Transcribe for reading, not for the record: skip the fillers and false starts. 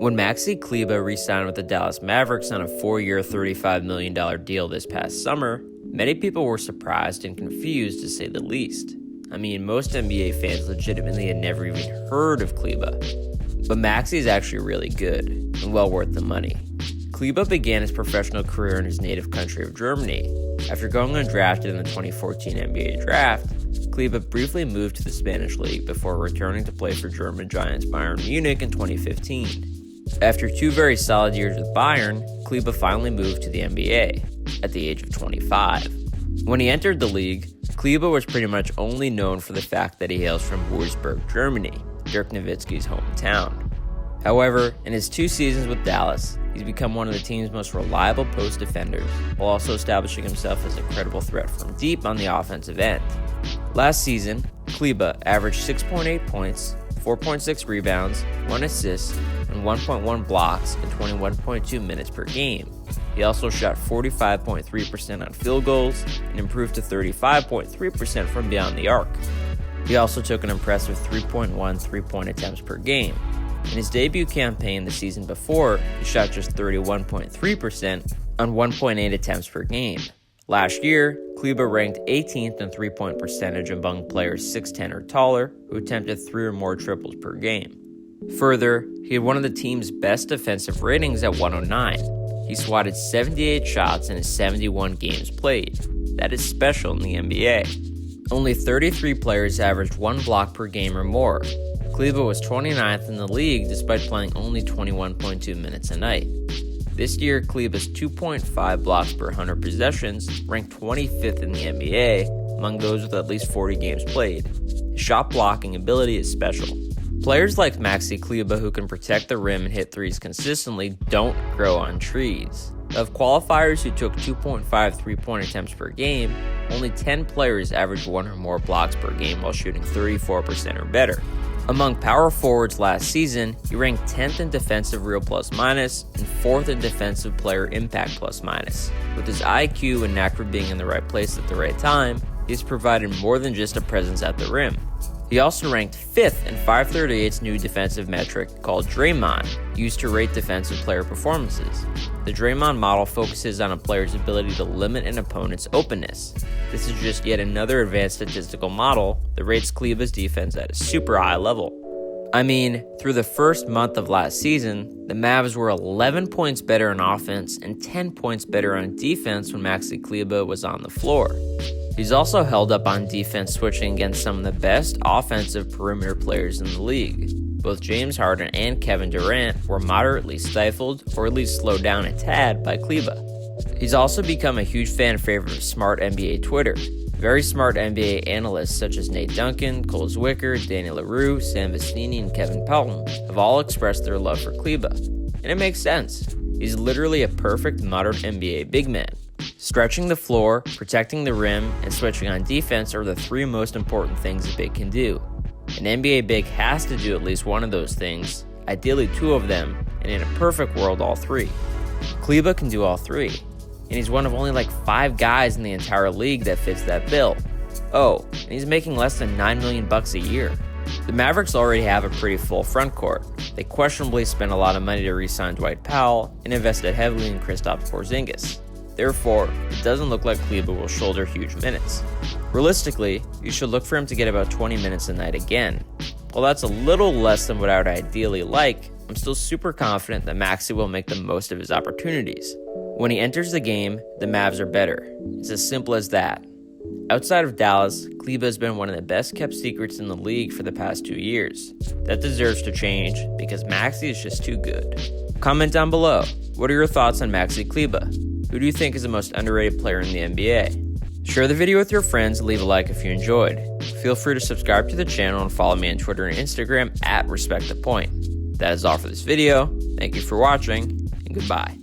When Maxi Kleber re-signed with the Dallas Mavericks on a 4-year, $35 million deal this past summer, many people were surprised and confused to say the least. I mean, most NBA fans legitimately had never even heard of Kleber. But Maxi is actually really good and well worth the money. Kleber began his professional career in his native country of Germany. After going undrafted in the 2014 NBA draft, Kleber briefly moved to the Spanish League before returning to play for German giants Bayern Munich in 2015. After 2 very solid years with Bayern, Kleber finally moved to the NBA at the age of 25. When he entered the league, Kleber was pretty much only known for the fact that he hails from Würzburg, Germany, Dirk Nowitzki's hometown. However, in his 2 seasons with Dallas, he's become one of the team's most reliable post defenders, while also establishing himself as a credible threat from deep on the offensive end. Last season, Kleber averaged 6.8 points, 4.6 rebounds, 1 assist, and 1.1 blocks in 21.2 minutes per game. He also shot 45.3% on field goals and improved to 35.3% from beyond the arc. He also took an impressive 3.1 three-point attempts per game. In his debut campaign the season before, he shot just 31.3% on 1.8 attempts per game. Last year, Kleber ranked 18th in three-point percentage among players 6'10 or taller who attempted 3 or more triples per game. Further, he had one of the team's best defensive ratings at 109. He swatted 78 shots in his 71 games played. That is special in the NBA. Only 33 players averaged 1 block per game or more. Kleber was 29th in the league despite playing only 21.2 minutes a night. This year, Kleber's 2.5 blocks per 100 possessions ranked 25th in the NBA among those with at least 40 games played. His shot blocking ability is special. Players like Maxi Kleber who can protect the rim and hit threes consistently don't grow on trees. Of qualifiers who took 2.5 three-point attempts per game, only 10 players averaged 1 or more blocks per game while shooting 34% or better. Among power forwards last season, he ranked 10th in defensive real plus minus and 4th in defensive player impact plus minus. With his IQ and knack for being in the right place at the right time, he's provided more than just a presence at the rim. He also ranked 5th in 538's new defensive metric called Draymond, used to rate defensive player performances. The Draymond model focuses on a player's ability to limit an opponent's openness. This is just yet another advanced statistical model that rates Kleber's defense at a super high level. I mean, through the first month of last season, the Mavs were 11 points better on offense and 10 points better on defense when Maxi Kleber was on the floor. He's also held up on defense switching against some of the best offensive perimeter players in the league. Both James Harden and Kevin Durant were moderately stifled or at least slowed down a tad by Kleber. He's also become a huge fan favorite of smart NBA Twitter. Very smart NBA analysts such as Nate Duncan, Cole Zwicker, Danny LaRue, Sam Vecini, and Kevin Pelton have all expressed their love for Kleber. And it makes sense. He's literally a perfect modern NBA big man. Stretching the floor, protecting the rim, and switching on defense are the 3 most important things a big can do. An NBA big has to do at least one of those things, ideally 2 of them, and in a perfect world, all 3. Kleber can do all 3, and he's one of only like 5 guys in the entire league that fits that bill. Oh, and he's making less than $9 million a year. The Mavericks already have a pretty full front court. They questionably spent a lot of money to re-sign Dwight Powell and invested heavily in Kristaps Porzingis. Therefore, it doesn't look like Kleber will shoulder huge minutes. Realistically, you should look for him to get about 20 minutes a night again. While that's a little less than what I would ideally like, I'm still super confident that Maxi will make the most of his opportunities. When he enters the game, the Mavs are better. It's as simple as that. Outside of Dallas, Kleber has been one of the best kept secrets in the league for the past 2 years. That deserves to change because Maxi is just too good. Comment down below. What are your thoughts on Maxi Kleber? Who do you think is the most underrated player in the NBA? Share the video with your friends and leave a like if you enjoyed. Feel free to subscribe to the channel and follow me on Twitter and Instagram @RespectThePoint. That is all for this video. Thank you for watching, and goodbye.